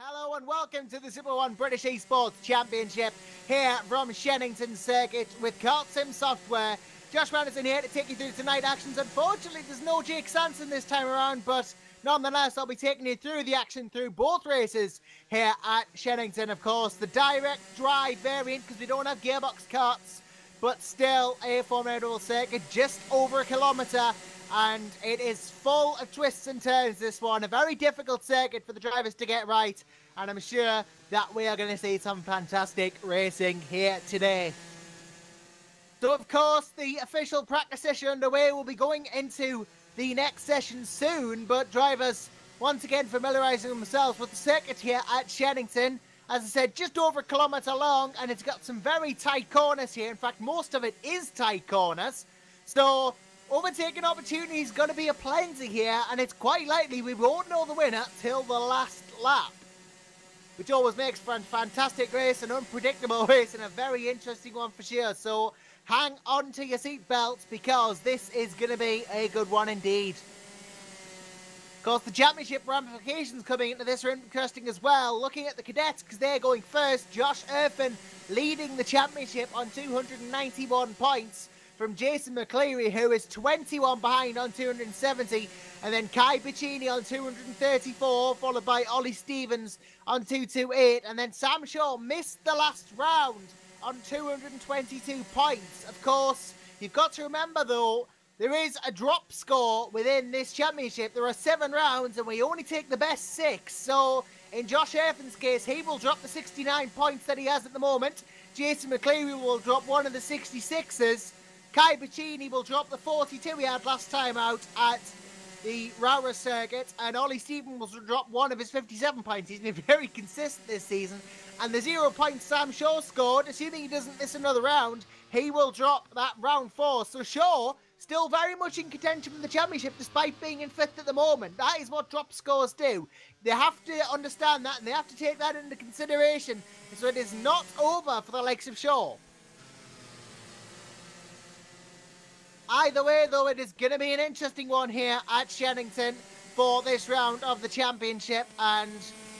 Hello and welcome to the Super1 British Esports Championship here from Shenington Circuit with Kart Sim Software. Josh Randerson here to take you through tonight actions. Unfortunately, there's no Jake Sanson this time around, but nonetheless, I'll be taking you through the action through both races here at Shenington. Of course, the direct drive variant, because we don't have gearbox karts, but still a formidable circuit, just over a kilometre. And it is full of twists and turns, this one. A very difficult circuit for the drivers to get right. And I'm sure that we are going to see some fantastic racing here today. So, of course, the official practice session underway. Will be going into the next session soon. But drivers, once again, familiarising themselves with the circuit here at Shenington. As I said, just over a kilometre long. And it's got some very tight corners here. In fact, most of it is tight corners. So overtaking opportunity is going to be a plenty here, and it's quite likely we won't know the winner till the last lap, which always makes for a fantastic race, an unpredictable race, and a very interesting one for sure. So hang on to your seat belts, because this is going to be a good one indeed. Of course, the championship ramifications coming into this are interesting as well. Looking at the cadets, because they're going first. Josh Erfin leading the championship on 291 points. From Jason McCleary, who is 21 behind on 270, and then Kai Piccini on 234, followed by Ollie Stevens on 228, and then Sam Shaw missed the last round on 222 points. Of course, you've got to remember though, there is a drop score within this championship. There are 7 rounds, and we only take the best 6. So in Josh Erfin's case, he will drop the 69 points that he has at the moment. Jason McCleary will drop one of the 66s. Kai Piccini will drop the 42 he had last time out at the Rowra circuit, and Ollie Stevens will drop one of his 57 points. He's been very consistent this season, and the 0 points Sam Shaw scored, assuming he doesn't miss another round, he will drop that round 4. So Shaw still very much in contention for the championship despite being in 5th at the moment. That is what drop scores do. They have to understand that, and they have to take that into consideration, so it is not over for the likes of Shaw. Either way, though, it is going to be an interesting one here at Shenington for this round of the championship. And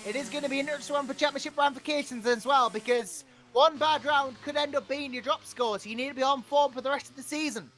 it is going to be an interesting one for championship ramifications as well, because one bad round could end up being your drop score. So you need to be on form for the rest of the season.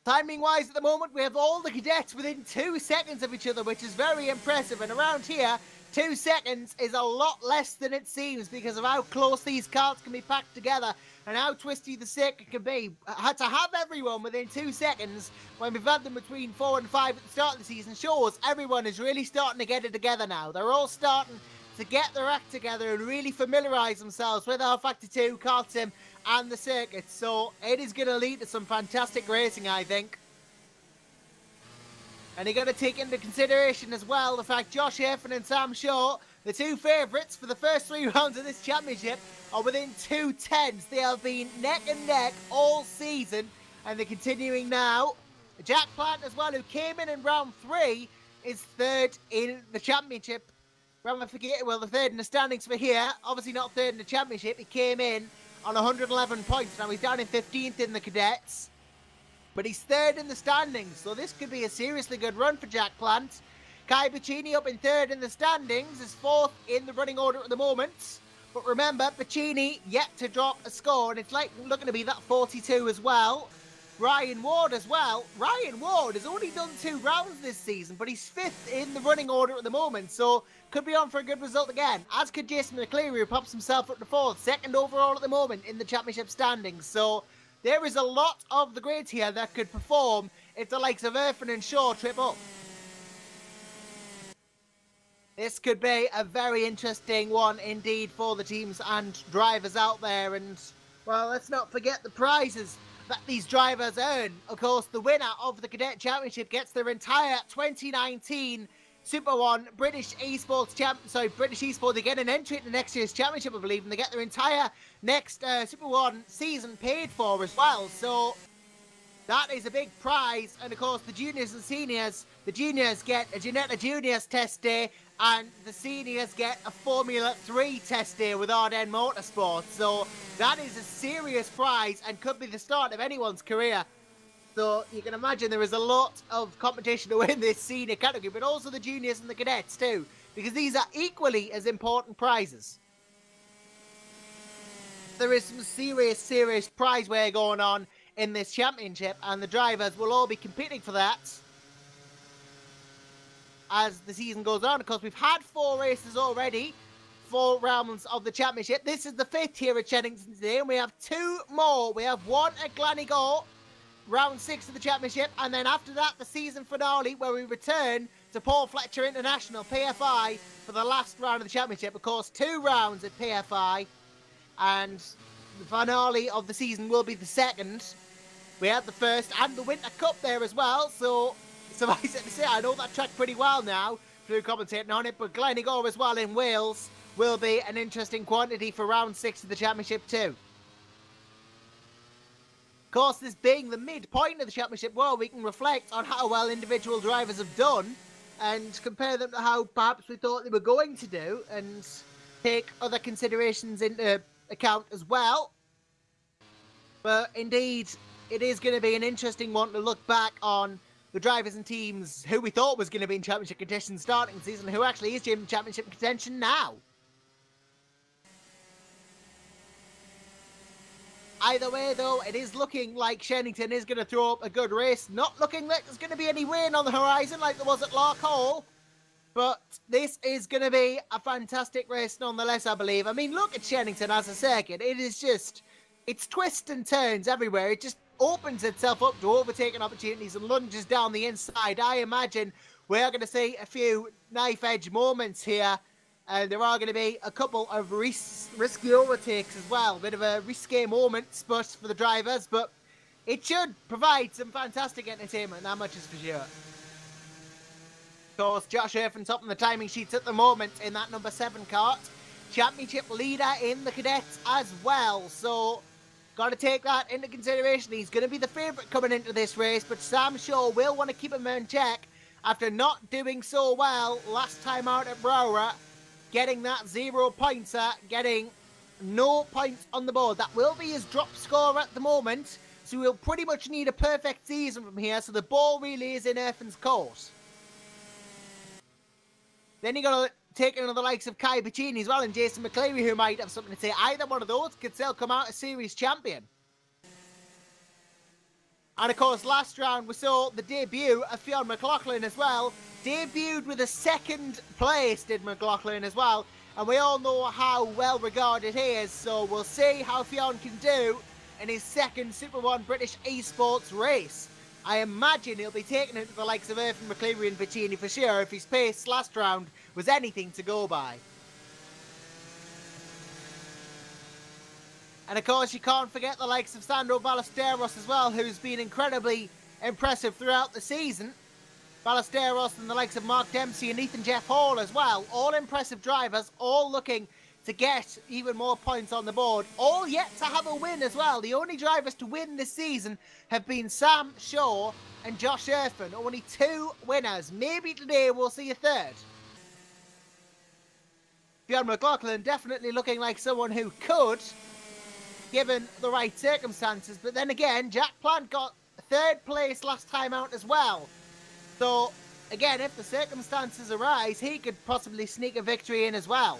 Timing-wise, at the moment, we have all the cadets within 2 seconds of each other, which is very impressive. And around here, 2 seconds is a lot less than it seems because of how close these carts can be packed together and how twisty the circuit can be. To have everyone within 2 seconds when we've had them between 4 and 5 at the start of the season shows everyone is really starting to get it together now. They're all starting to get their act together and really familiarise themselves with our Factor 2, Kart Sim and the circuit. So it is going to lead to some fantastic racing, I think. And you've got to take into consideration as well the fact Josh Erfin and Sam Shaw, the 2 favourites for the first 3 rounds of this championship, are within 2 tenths. They have been neck and neck all season, and they're continuing now. Jack Plant as well, who came in round 3, is 3rd in the championship. Well, the 3rd in the standings for here. Obviously not 3rd in the championship. He came in on 111 points. Now he's down in 15th in the cadets, but he's 3rd in the standings, so this could be a seriously good run for Jack Plant. Kai Piccini up in 3rd in the standings, is 4th in the running order at the moment. But remember, Piccini yet to drop a score, and it's looking to be that 42 as well. Ryan Ward as well. Ryan Ward has only done 2 rounds this season, but he's 5th in the running order at the moment, so could be on for a good result again. As could Jason McCleary, who pops himself up to 4th, 2nd overall at the moment in the championship standings. So there is a lot of the grades here that could perform if the likes of Erfin and Shaw trip up. This could be a very interesting one indeed for the teams and drivers out there. And, well, let's not forget the prizes that these drivers earn. Of course, the winner of the Cadet Championship gets their entire 2019 Super1 British British Esports. They get an entry at the next year's championship, I believe, and they get their entire next Super1 season paid for as well. So that is a big prize. And of course, the juniors and seniors, the juniors get a Ginetta Juniors test day, and the seniors get a Formula 3 test day with Ardennes Motorsport. So that is a serious prize and could be the start of anyone's career. So you can imagine there is a lot of competition to win this senior category, but also the juniors and the cadets too. because these are equally as important prizes. There is some serious prize war going on in this championship, and the drivers will all be competing for that as the season goes on. Of course, we've had 4 races already, 4 rounds of the championship. This is the 5th here at Shenington today, and we have 2 more. We have one at Gleneagles, round 6 of the championship, and then after that, the season finale, where we return to Paul Fletcher International, PFI, for the last round of the championship. Of course, 2 rounds at PFI, and the finale of the season will be the 2nd. We had the 1st and the Winter Cup there as well, so suffice it to say, I know that track pretty well now through commentating on it, but Gleneagles as well in Wales will be an interesting quantity for round 6 of the championship too. Of course, this being the midpoint of the championship, well, we can reflect on how well individual drivers have done and compare them to how perhaps we thought they were going to do, and take other considerations into account as well. But indeed, it is going to be an interesting one to look back on the drivers and teams who we thought was going to be in championship contention starting the season, who actually is in championship contention now. Either way, though, it is looking like Shenington is going to throw up a good race. Not looking like there's going to be any rain on the horizon like there was at Lark Hall. But this is going to be a fantastic race nonetheless, I believe. I mean, look at Shenington as a circuit. It is just, it's twists and turns everywhere. It just opens itself up to overtaking opportunities and lunges down the inside. I imagine we are going to see a few knife-edge moments here. And there are going to be a couple of risky overtakes as well. A bit of a risky moments but for the drivers. But it should provide some fantastic entertainment, that much is for sure. Of course, Josh Irvin top on the timing sheets at the moment in that number 7 kart. Championship leader in the cadets as well. So, got to take that into consideration. He's going to be the favourite coming into this race. But Sam Shaw will want to keep him in check after not doing so well last time out at Browra. Getting that 0 pointer, getting no points on the board. That will be his drop score at the moment. So he'll pretty much need a perfect season from here. So the ball really is in Irfin's court. Then you got to take in the likes of Kai Bacchini as well and Jason McCleary, who might have something to say. Either one of those could still come out a series champion. And of course, last round we saw the debut of Fionn McLaughlin as well. Debuted with a 2nd place, did McLaughlin as well. And we all know how well regarded he is. So we'll see how Fionn can do in his 2nd Super 1 British Esports race. I imagine he'll be taking it to the likes of Irfin, McCleary and Bacchini for sure if his pace last round was anything to go by. And of course, you can't forget the likes of Sandro Ballesteros as well, who's been incredibly impressive throughout the season. Ballesteros and the likes of Mark Dempsey and Ethan Jeff Hall as well. All impressive drivers, all looking to get even more points on the board. All yet to have a win as well. The only drivers to win this season have been Sam Shaw and Josh Irfin. Only 2 winners. Maybe today we'll see a 3rd. Fionn McLaughlin definitely looking like someone who could, given the right circumstances. But then again, Jack Plant got 3rd place last time out as well. So, again, if the circumstances arise, he could possibly sneak a victory in as well.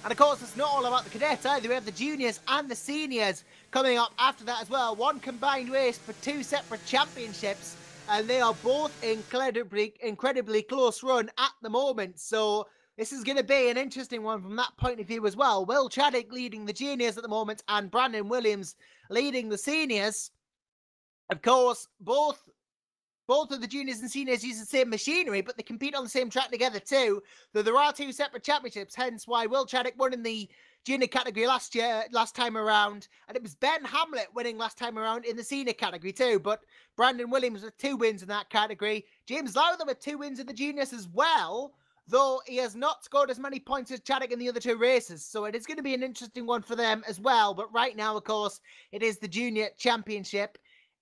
And of course, it's not all about the cadets either. We have the juniors and the seniors coming up after that as well. One combined race for 2 separate championships. And they are both incredibly close run at the moment. So this is going to be an interesting one from that point of view as well. Will Chaddock leading the juniors at the moment and Brandon Williams leading the seniors. Of course, both of the juniors and seniors use the same machinery, but they compete on the same track together too. Though there are 2 separate championships, hence why Will Chaddock won in the junior category last time around, and it was Ben Hamlet winning last time around in the senior category too. But Brandon Williams with 2 wins in that category. James Lowther with 2 wins in the juniors as well, though he has not scored as many points as Chaddock in the other 2 races. So it is going to be an interesting one for them as well. But right now, of course, it is the junior championship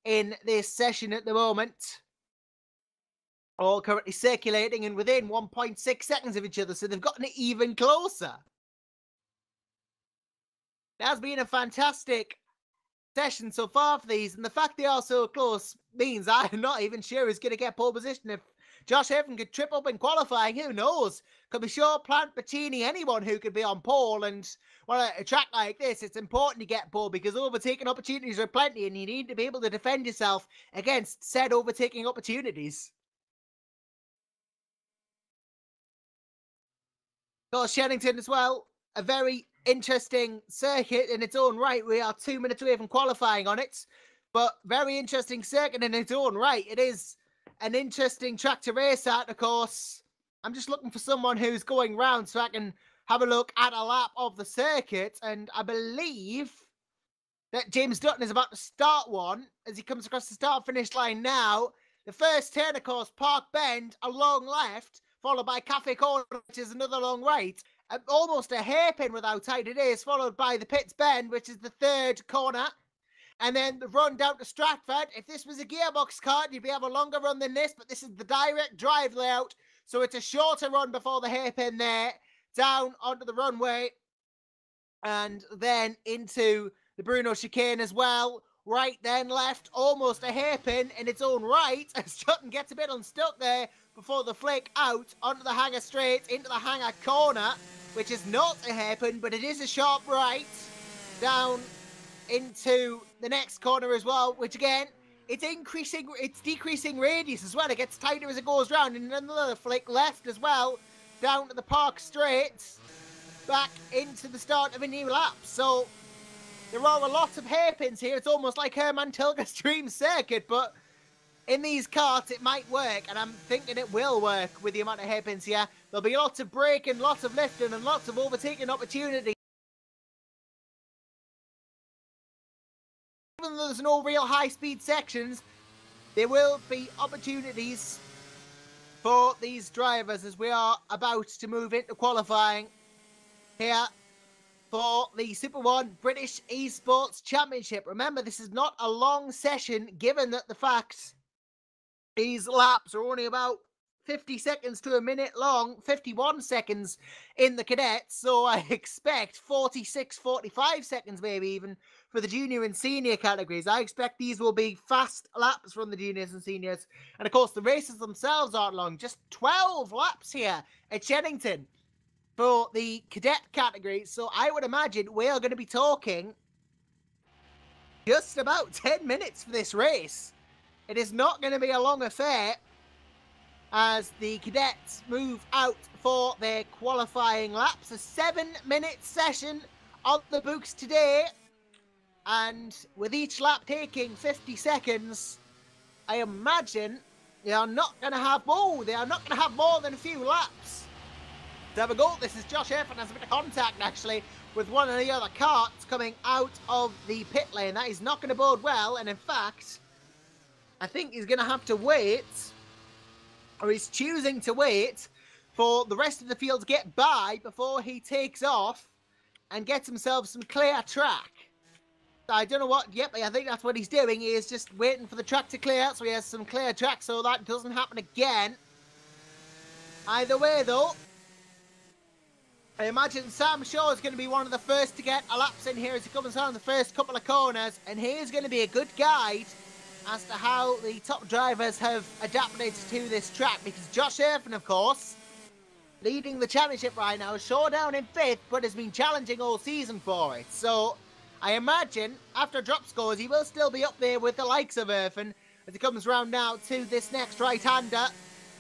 in this session at the moment. All currently circulating and within 1.6 seconds of each other, so they've gotten it even closer. It has been a fantastic session so far for these, and the fact they are so close means I'm not even sure who's going to get pole position. If Josh Irvin could trip up in qualifying, who knows? Could be Shaw, Plant, Pacini, anyone who could be on pole. And well, a track like this, it's important to get pole because overtaking opportunities are plenty, and you need to be able to defend yourself against said overtaking opportunities. Got Shenington as well, a very interesting circuit in its own right. We are 2 minutes away from qualifying on it, but very interesting circuit in its own right. It is an interesting track to race at, of course. I'm just looking for someone who's going round so I can have a look at a lap of the circuit, and I believe that James Dutton is about to start one as he comes across the start-finish line now. The first turn, of course, Park Bend, a long left, followed by Cafe Corner, which is another long right. Almost a hairpin with how tight it is, followed by the Pitts Bend, which is the third corner. And then the run down to Stratford. If this was a gearbox kart, you'd be have a longer run than this, but this is the direct drive layout, so it's a shorter run before the hairpin there, down onto the runway, and then into the Bruno chicane as well. Right then left, almost a hairpin in its own right, as Sutton gets a bit unstuck there before the flick out onto the hanger straight into the hanger corner, which is not a hairpin, but it is a sharp right down into the next corner as well, which again, it's decreasing radius as well. It gets tighter as it goes round, and another flick left as well, down to the park straight, back into the start of a new lap. So there are a lot of hairpins here. It's almost like Herman Tilke's dream circuit, but in these karts it might work, and I'm thinking it will work with the amount of hairpins here. There'll be lots of braking, lots of lifting, and lots of overtaking opportunities. Even though there's no real high-speed sections, there will be opportunities for these drivers as we are about to move into qualifying here for the Super1 British Esports Championship. Remember, this is not a long session, given that the fact these laps are only about 50 seconds to a minute long, 51 seconds in the cadets, so I expect 46, 45 seconds maybe even for the junior and senior categories. I expect these will be fast laps from the juniors and seniors. And of course, the races themselves aren't long, just 12 laps here at Shenington for the cadet category. So I would imagine we are going to be talking just about 10 minutes for this race. It is not going to be a long affair as the cadets move out for their qualifying laps. A 7-minute session on the books today, and with each lap taking 50 seconds, I imagine they are not going to have more than a few laps. There we go. This is Josh Irvin has a bit of contact actually with one of the other karts coming out of the pit lane. That is not going to bode well, and in fact, I think he's going to have to wait, or he's choosing to wait for the rest of the field to get by before he takes off and gets himself some clear track. I don't know what, yep, I think that's what he's doing. He is just waiting for the track to clear, so he has some clear track so that doesn't happen again. Either way though, I imagine Sam Shaw is going to be one of the first to get a laps in here as he comes down the first couple of corners, and he is going to be a good guide as to how the top drivers have adapted to this track, because Josh Irvin, of course, leading the championship right now, Shaw down in 5th, but has been challenging all season for it. So I imagine after drop scores, he will still be up there with the likes of Irvin as he comes round now to this next right-hander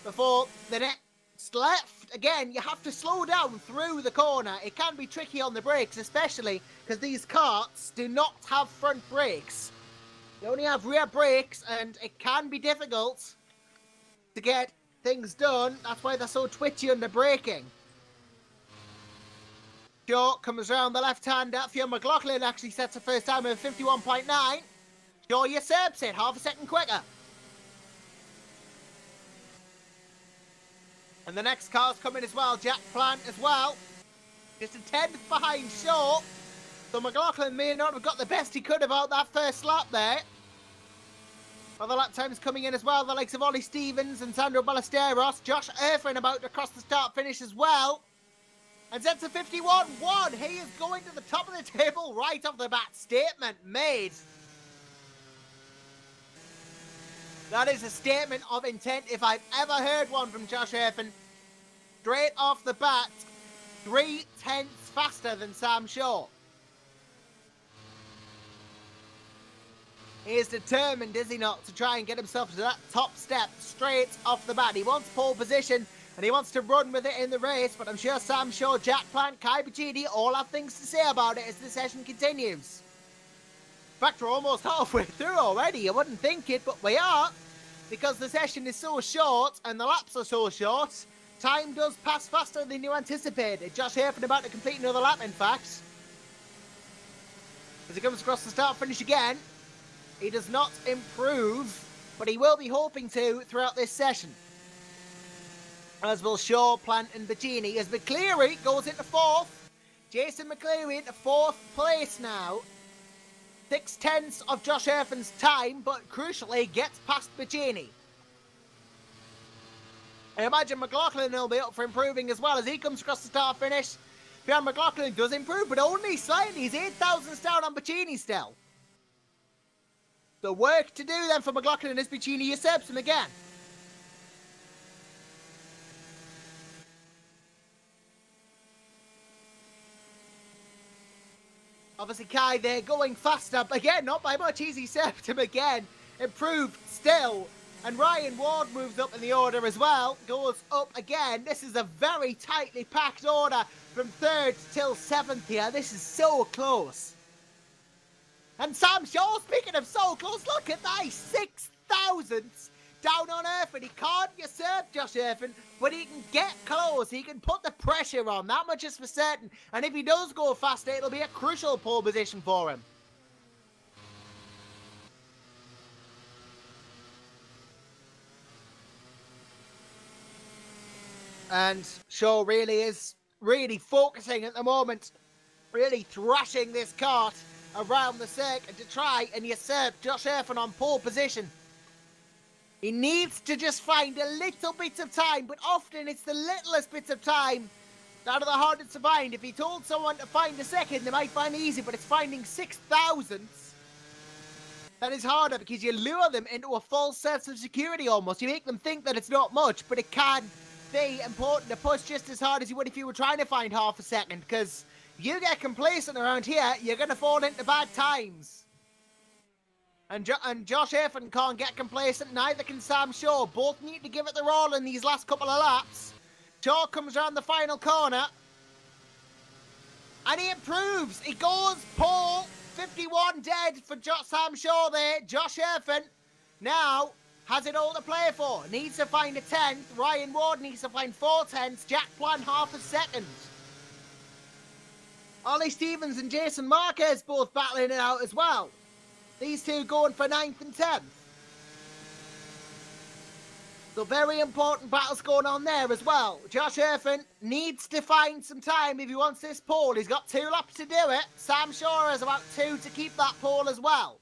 before the next left. Again, you have to slow down through the corner. It can be tricky on the brakes, especially because these karts do not have front brakes. They only have rear brakes, and it can be difficult to get things done. That's why they're so twitchy under braking. Shaw comes around the left-hander. Theo McLaughlin actually sets a first time of 51.9. Shaw usurps it, half a second quicker. And the next car's coming as well, Jack Plant as well. Just a 10th behind Shaw. So McLaughlin may not have got the best he could have out that first lap there. Other lap times coming in as well, the likes of Ollie Stevens and Sandro Ballesteros. Josh Irvin about to cross the start finish as well. And sets a 51.1. He is going to the top of the table right off the bat. Statement made That is a statement of intent if I've ever heard one from Josh Erfin. Straight off the bat, 3/10 faster than Sam Shaw. He is determined, is he not, to try and get himself to that top step straight off the bat. He wants pole position and he wants to run with it in the race, but I'm sure Sam Shaw, Jack Plant, Kai Bacchini all have things to say about it as the session continues. In fact, we're almost halfway through already. You wouldn't think it, but we are, because the session is so short and the laps are so short. Time does pass faster than you anticipated. Josh Erfin about to complete another lap, in fact. As he comes across the start finish again, he does not improve, but he will be hoping to throughout this session. As will Shaw, Plant and Bacchini, as McCleary goes into 4th. Jason McCleary into 4th place now. 6/10 of Josh Erfin's time, but crucially gets past Bacchini. I imagine McLaughlin will be up for improving as well as he comes across the start finish. Bjorn McLaughlin does improve, but only slightly. He's 8 thousandths down on Bacchini still. The work to do then for McLaughlin as Bacchini usurps him again. Obviously Kai there going faster, but again, not by much. He's usurped him again. Improved still. And Ryan Ward moves up in the order as well. Goes up again. This is a very tightly packed order from 3rd till 7th here. This is so close. And Sam Shaw, speaking of so close, look at that. 6 thousandths down on Erfin. He can't usurp Josh Erfin, but he can get close. He can put the pressure on. That much is for certain. And if he does go faster, it'll be a crucial pole position for him. And Shaw really is focusing at the moment, really thrashing this kart around the circuit to try and usurp Josh Erfin on pole position. He needs to just find a little bit of time, but often it's the littlest bits of time that are the hardest to find. If he told someone to find a second, they might find it easy, but it's finding 6 thousandths that is harder, because you lure them into a false sense of security almost. You make them think that it's not much, but it can be important to push just as hard as you would if you were trying to find half a second, because you get complacent around here, you're going to fall into bad times. And Josh Erfin can't get complacent, neither can Sam Shaw. Both need to give it their all in these last couple of laps. Shaw comes around the final corner, and he improves. He goes pole, 51 dead for Sam Shaw there. Josh Erfin now has it all to play for. Needs to find a 10th. Ryan Ward needs to find 4 tenths. Jack Plant half a second. Ollie Stevens and Jason Marquez both battling it out as well. These two going for 9th and 10th. So very important battles going on there as well. Josh Erfin needs to find some time if he wants this pole. He's got 2 laps to do it. Sam Shaw has about 2 to keep that pole as well.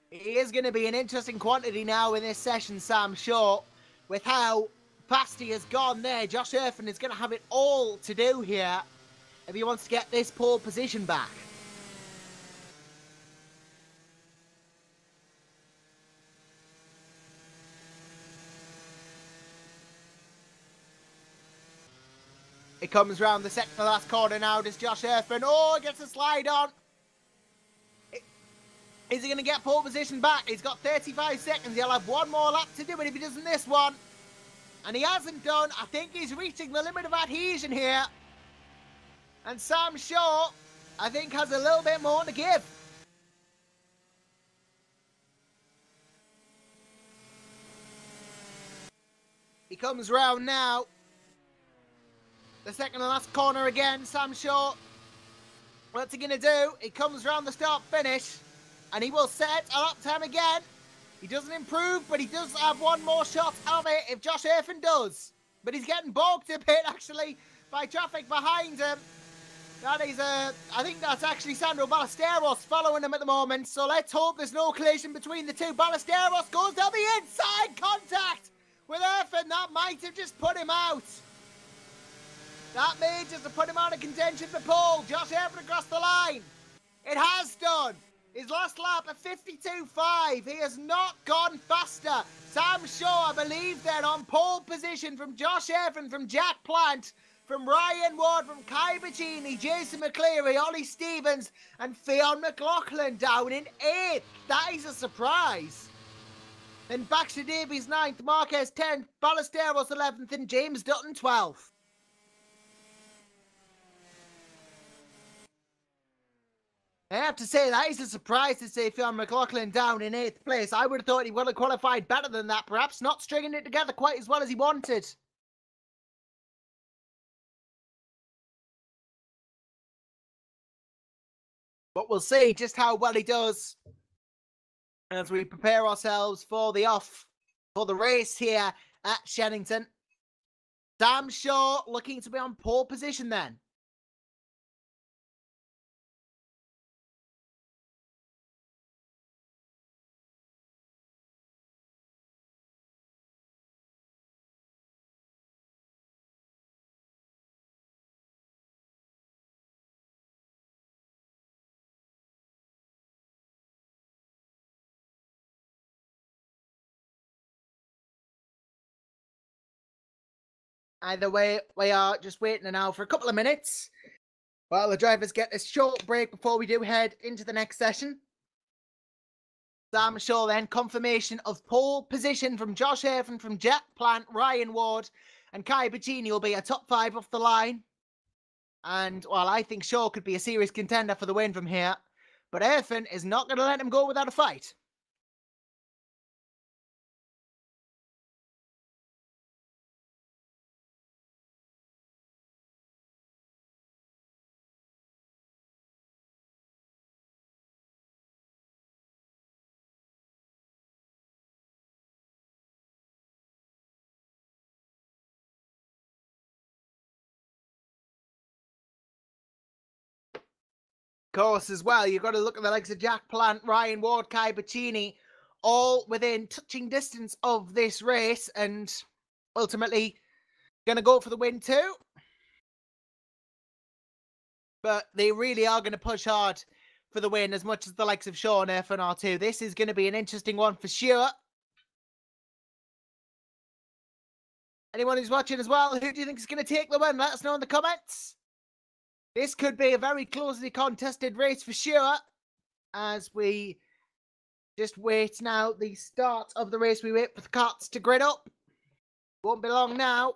He is going to be an interesting quantity now in this session, Sam Shaw, with how fast he has gone there. Josh Erfin is going to have it all to do here if he wants to get this pole position back. It comes round the second to last corner now. Does Josh Erfin? Oh, gets a slide on. Is he going to get pole position back? He's got 35 seconds. He'll have 1 more lap to do it if he doesn't this one. And he hasn't done. I think he's reaching the limit of adhesion here. And Sam Shaw, I think, has a little bit more to give. He comes round now. The second to last corner again. Sam Shaw. What's he going to do? He comes round the start finish. And he will set a lap time again. He doesn't improve, but he does have 1 more shot of it if Josh Erfin does. But he's getting bogged a bit, actually, by traffic behind him. That is, I think that's actually Sandro Ballesteros following him at the moment. So let's hope there's no collision between the two. Ballesteros goes down the inside, contact with Erfin. That might have just put him out. That may just have put him out of contention for pole. Josh Irvin across the line. It has done. His last lap at 52.5. He has not gone faster. Sam Shaw, I believe, then on pole position from Josh Irvin, from Jack Plant, from Ryan Ward, from Kai Bacchini, Jason McCleary, Ollie Stevens, and Fionn McLaughlin down in 8th. That is a surprise. Then Baxter Davies 9th, Marquez 10th, Ballesteros 11th, and James Dutton 12th. I have to say, that is a surprise to see Fionn McLaughlin down in 8th place. I would have thought he would have qualified better than that, perhaps not stringing it together quite as well as he wanted. But we'll see just how well he does as we prepare ourselves for the race here at Shenington. Sam Shaw looking to be on pole position then. Either way, we are just waiting now for a couple of minutes while the drivers get a short break before we do head into the next session. Sam Shaw then, confirmation of pole position from Josh Irvin, from Jack Plant, Ryan Ward, and Kai Bacchini will be a top 5 off the line. And, well, I think Shaw could be a serious contender for the win from here. But Irvin is not going to let him go without a fight. Course as well, you've got to look at the likes of Jack Plant, Ryan Ward, Kai Bacchini, all within touching distance of this race, and ultimately going to go for the win too. But they really are going to push hard for the win, as much as the likes of Shaw and Irvin are too. This is going to be an interesting one for sure. Anyone who's watching as well, who do you think is going to take the win? Let us know in the comments. This could be a very closely contested race for sure, as we just wait now the start of the race. We wait for the carts to grid up. Won't be long now.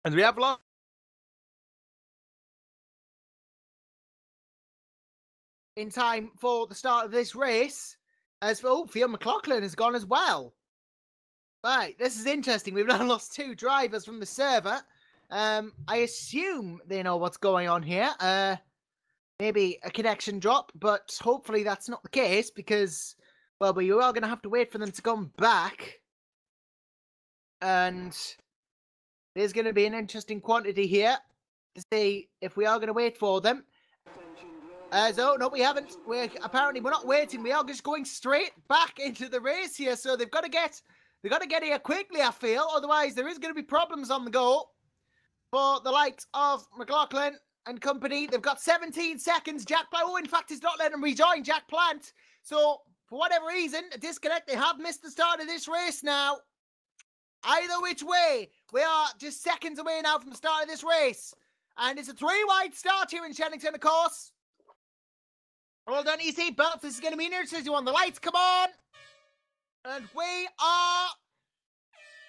And we have long. In time for the start of this race, as Fionn McLaughlin has gone as well. Right, this is interesting. We've now lost 2 drivers from the server. I assume they know what's going on here. Maybe a connection drop, but hopefully that's not the case because, well, we are going to have to wait for them to come back. And there's going to be an interesting quantity here to see if we are going to wait for them. So, no, we haven't. We're not waiting. We are just going straight back into the race here. So they've got to get here quickly, I feel. Otherwise, there is going to be problems on the go for the likes of McLaughlin and company. They've got 17 seconds. Jack Plant, in fact, he's not letting him rejoin Jack Plant. So, for whatever reason, a disconnect. They have missed the start of this race now. Either which way, we are just seconds away now from the start of this race. And it's a 3-wide start here in Shenington, of course. Well done, EC Belts. This is going to be an interesting one. The lights come on. And we are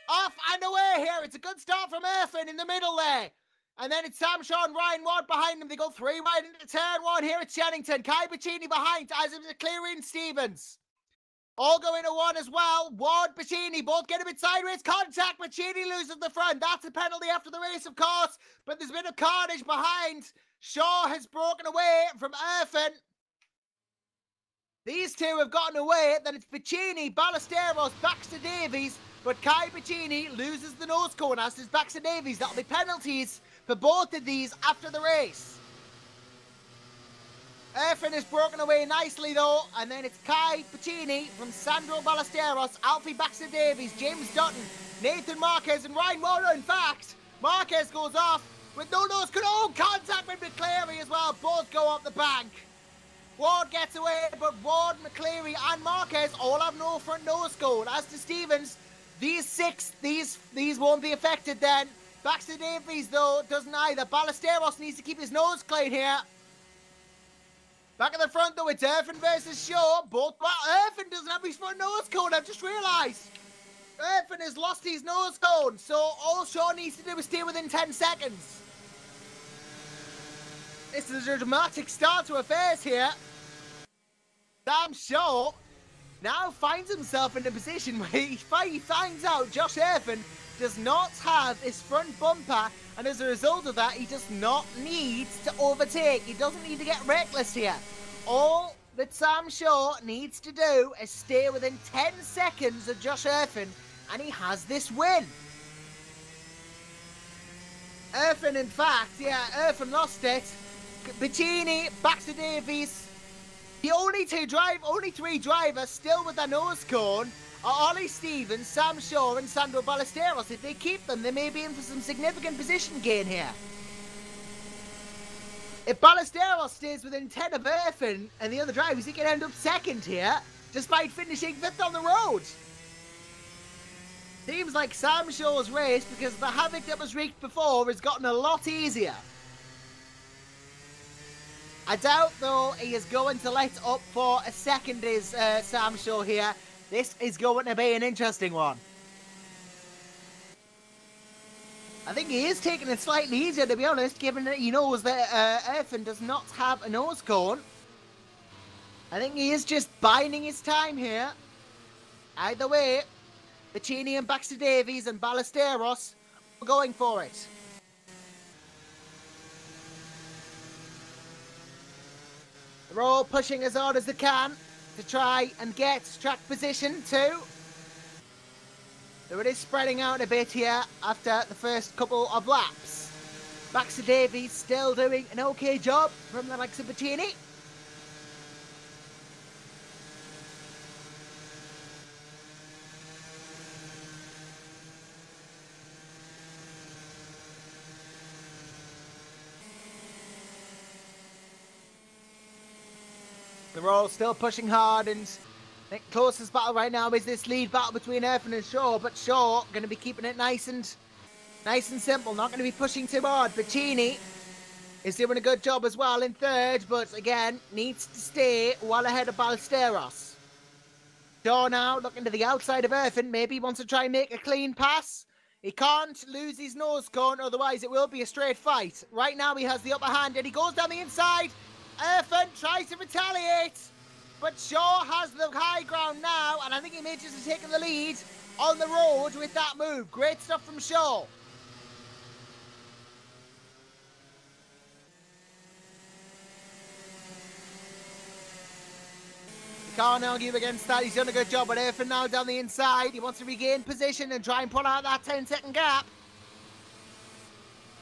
off and away here. It's a good start from Irvin in the middle there. And then it's Sam Shaw and Ryan Ward behind them. They go 3 wide into turn 1 here at Shenington. Kai Bacchini behind, as is McCleary and Stevens. All going to 1 as well. Ward, Bacchini, both get a bit sideways. Contact, Bacchini loses the front. That's a penalty after the race, of course. But there's been a carnage behind. Shaw has broken away from Irvin. These 2 have gotten away. Then it's Bacchini, Ballesteros, Baxter Davies. But Kai Bacchini loses the nose cone, as does Baxter Davies. That'll be penalties for both of these after the race. Erfin is broken away nicely though, and then it's Kai Puccini from Sandro Ballesteros, Alfie Baxter-Davies, James Dutton, Nathan Marquez, and Ryan Warner. In fact, Marquez goes off with no nose contact with McCleary as well. Both go up the bank. Ward gets away, but Ward, McCleary, and Marquez all have no front nose cone. As to Stevens, these won't be affected then. Baxter-Davies though doesn't either. Ballesteros needs to keep his nose clean here. Back at the front though, it's Erfin versus Shaw. Erfin doesn't have his front nose cone, I've just realised. Erfin has lost his nose cone, so all Shaw needs to do is stay within 10 seconds. This is a dramatic start to affairs here. Sam Shaw now finds himself in a position where he finds out Josh Erfin does not have his front bumper, and as a result of that, he does not need to overtake. He doesn't need to get reckless here. All that Sam Shaw needs to do is stay within 10 seconds of Josh Erfin, and he has this win. Erfin, in fact, Erfin lost it. Puccini, Baxter-Davies, the only three drivers still with their nose cone are Ollie Stevens, Sam Shaw, and Sandro Ballesteros. If they keep them, they may be in for some significant position gain here. If Ballesteros stays within 10 of Erfin and the other drivers, he can end up second here, despite finishing 5th on the road. Seems like Sam Shaw's race, because the havoc that was wreaked before, has gotten a lot easier. I doubt, though, he is going to let up for a second, is Sam Shaw here. This is going to be an interesting one. I think he is taking it slightly easier, to be honest, given that he knows that Erfin does not have a nose cone. I think he is just biding his time here. Either way, Puccini and Baxter-Davies and Ballesteros are going for it. They're all pushing as hard as they can to try and get track position too. So it is spreading out a bit here after the first couple of laps. Baxter-Davies still doing an okay job from the likes of Puccini. They're all still pushing hard, and the closest battle right now is this lead battle between Erfin and Shaw, but Shaw going to be keeping it nice and simple, not going to be pushing too hard. Puccini is doing a good job as well in third, but again, needs to stay well ahead of Ballesteros. Shaw now looking to the outside of Erfin, maybe he wants to try and make a clean pass. He can't lose his nose cone, otherwise it will be a straight fight. Right now he has the upper hand, and he goes down the inside. Erfin tries to retaliate, but Shaw has the high ground now, and I think he manages to take the lead on the road with that move. Great stuff from Shaw. You can't argue against that. He's done a good job, but Erfin now down the inside. He wants to regain position and try and pull out that 10-second gap.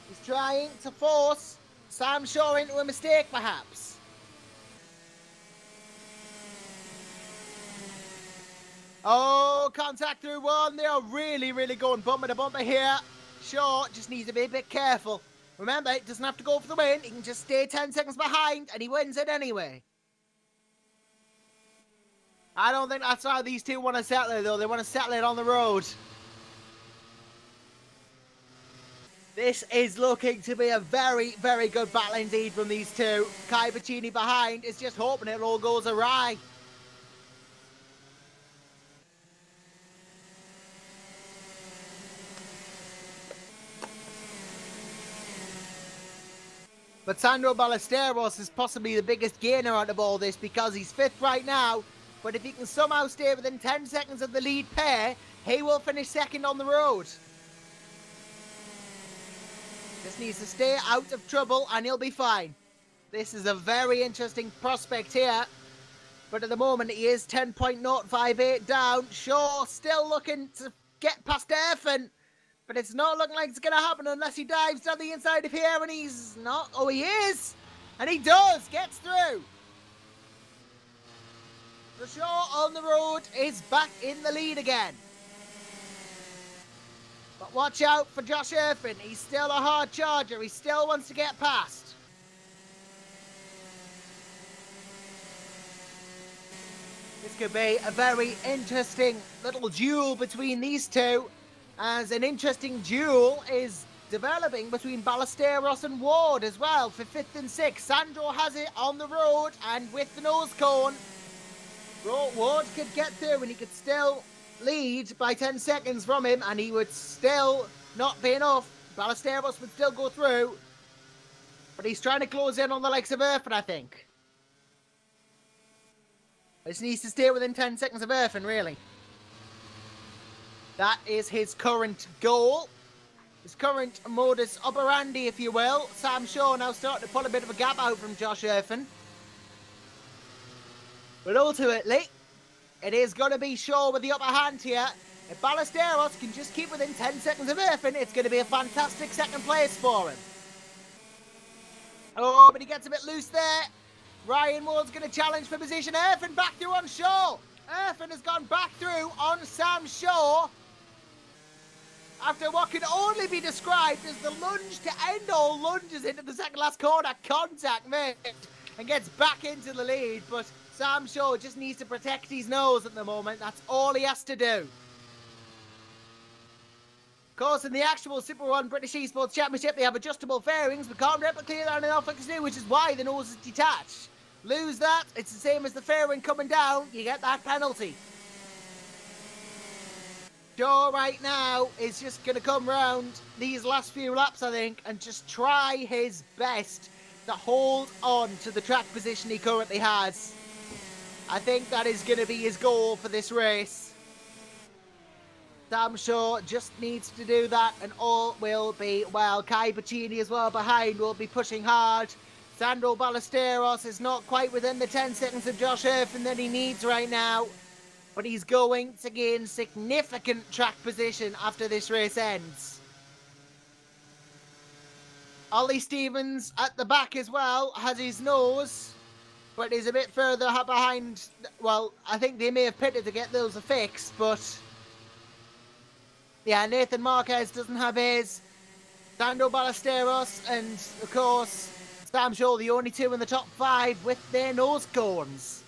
He's trying to force Sam Shaw into a mistake, perhaps. Oh, contact through one. They are really, really going bumper to bumper here. Shaw just needs to be a bit careful. Remember, it doesn't have to go for the win. He can just stay 10 seconds behind, and he wins it anyway. I don't think that's how these two want to settle it, though. They want to settle it on the road. This is looking to be a very, very good battle indeed from these two. Kai Puccini behind is just hoping it all goes awry. But Sandro Ballesteros is possibly the biggest gainer out of all this, because he's 5th right now. But if he can somehow stay within 10 seconds of the lead pair, he will finish 2nd on the road. Just needs to stay out of trouble and he'll be fine. This is a very interesting prospect here. But at the moment he is 10.058 down. Shaw still looking to get past Erfin. But it's not looking like it's going to happen unless he dives down the inside of here, and he's not. Oh, he is! And he does! Gets through! The Shaw on the road is back in the lead again. But watch out for Josh Irvin. He's still a hard charger. He still wants to get past. This could be a very interesting little duel between these two, as an interesting duel is developing between Ballesteros and Ward as well for 5th and 6th. Sandro has it on the road and with the nose cone. Ward could get through and he could still lead by 10 seconds from him, and he would still not be enough. Ballesteros would still go through, but he's trying to close in on the likes of Irfan, I think. Just needs to stay within 10 seconds of Irfan, really. That is his current goal. His current modus operandi, if you will. Sam Shaw now starting to pull a bit of a gap out from Josh Irfan. But ultimately, it is going to be Shaw with the upper hand here. If Ballesteros can just keep within 10 seconds of Irfan, it's going to be a fantastic second place for him. Oh, but he gets a bit loose there. Ryan Ward's going to challenge for position. Irfan back through on Shaw. Irfan has gone back through on Sam Shaw after what can only be described as the lunge to end all lunges into the second last corner. Contact made and gets back into the lead, but Sam Shaw just needs to protect his nose at the moment. That's all he has to do. Of course, in the actual Super 1 British Esports Championship, they have adjustable fairings. We can't replicate that in Alpha Casino, which is why the nose is detached. Lose that, it's the same as the fairing coming down. You get that penalty. Shaw right now is just going to come round these last few laps, I think, and just try his best to hold on to the track position he currently has. I think that is going to be his goal for this race. Sam Shaw just needs to do that and all will be well. Kai Bacchini as well behind will be pushing hard. Sandro Ballesteros is not quite within the 10 seconds of Josh Irfan that he needs right now, but he's going to gain significant track position after this race ends. Ollie Stevens at the back as well has his nose, but he's a bit further behind. Well, I think they may have pitted to get those fixed, but yeah, Nathan Marquez doesn't have his. Sandro Ballesteros and, of course, Sam Shaw, the only two in the top 5 with their nose cones.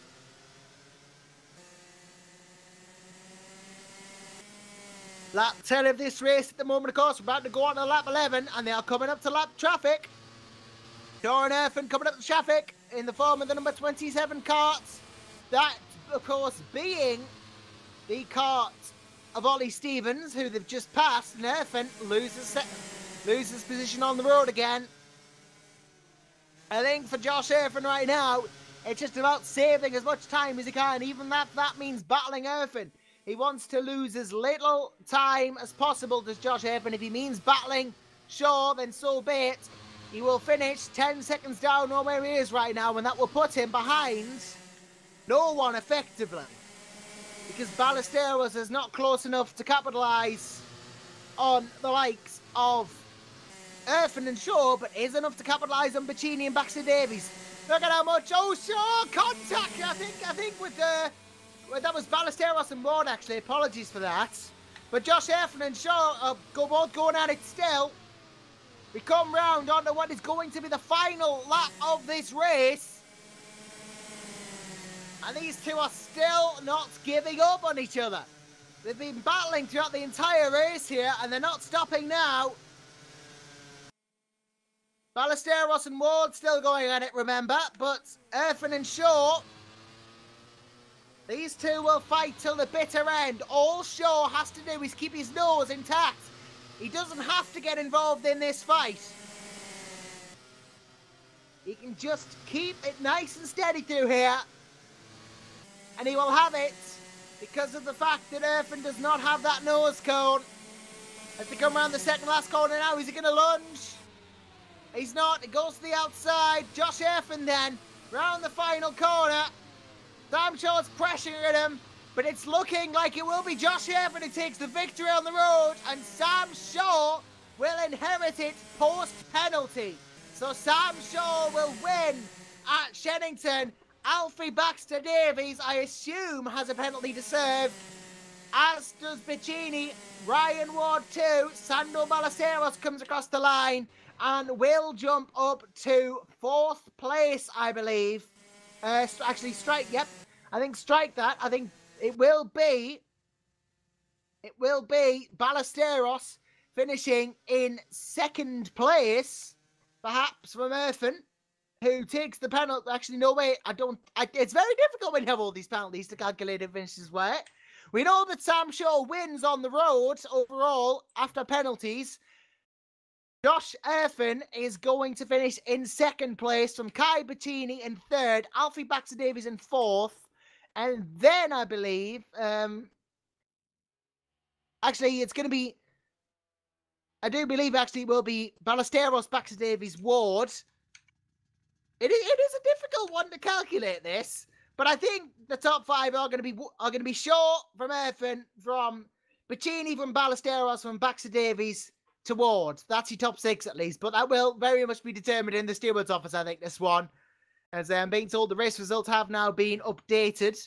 Lap 10 of this race at the moment, of course. We're about to go on to lap 11, and they are coming up to lap traffic. Shaw and Irfan coming up to traffic in the form of the number 27 karts. That, of course, being the kart of Ollie Stevens, who they've just passed, and Irfan loses position on the road again. I think for Josh Irfan right now, it's just about saving as much time as he can, even that means battling Irfan. He wants to lose as little time as possible to Josh Irfan. If he means battling Shaw, then so be it. He will finish 10 seconds down on where he is right now, and that will put him behind no one effectively. Because Ballesteros is not close enough to capitalise on the likes of Irfan and Shaw, but is enough to capitalise on Bacchini and Baxter Davies. Look at how much. Oh, Shaw! Contact! I think with the... Well, that was Ballesteros and Ward, actually. Apologies for that. But Josh Irfan and Shaw are both going at it still. We come round onto what is going to be the final lap of this race. And these two are still not giving up on each other. They've been battling throughout the entire race here, and they're not stopping now. Ballesteros and Ward still going at it, remember, but Irfan and Shaw, these two will fight till the bitter end. All Shaw has to do is keep his nose intact. He doesn't have to get involved in this fight. He can just keep it nice and steady through here, and he will have it because of the fact that Irfan does not have that nose cone. As they come around the second last corner now, is he going to lunge? He's not. It goes to the outside. Josh Irfan then, round the final corner. Sam Shaw's pressuring at him, but it's looking like it will be Josh Irfan who takes the victory on the road, and Sam Shaw will inherit it post-penalty. So Sam Shaw will win at Shenington Alfie Baxter Davies, I assume, has a penalty to serve, as does Piccini. Ryan Ward 2, Sando Ballesteros comes across the line and will jump up to 4th place, I believe. Actually, strike, yep. I think strike that. I think it will be Ballesteros finishing in 2nd place, perhaps from Murphin, who takes the penalty. Actually, no, wait, it's very difficult when you have all these penalties to calculate who finishes where. We know that Sam Shaw wins on the road overall after penalties. Josh Erfin is going to finish in 2nd place, from Kai Bettini in 3rd, Alfie Baxter Davies in 4th, and then I believe, actually it's going to be, I do believe actually it will be Ballesteros, Baxter Davies, Ward. It is a difficult one to calculate this, but I think the top 5 are going to be Shaw from Erfin, from Bettini, from Ballesteros, from Baxter Davies to Ward. That's your top 6 at least, but that will very much be determined in the stewards' office, I think, this one. As I'm being told, the race results have now been updated.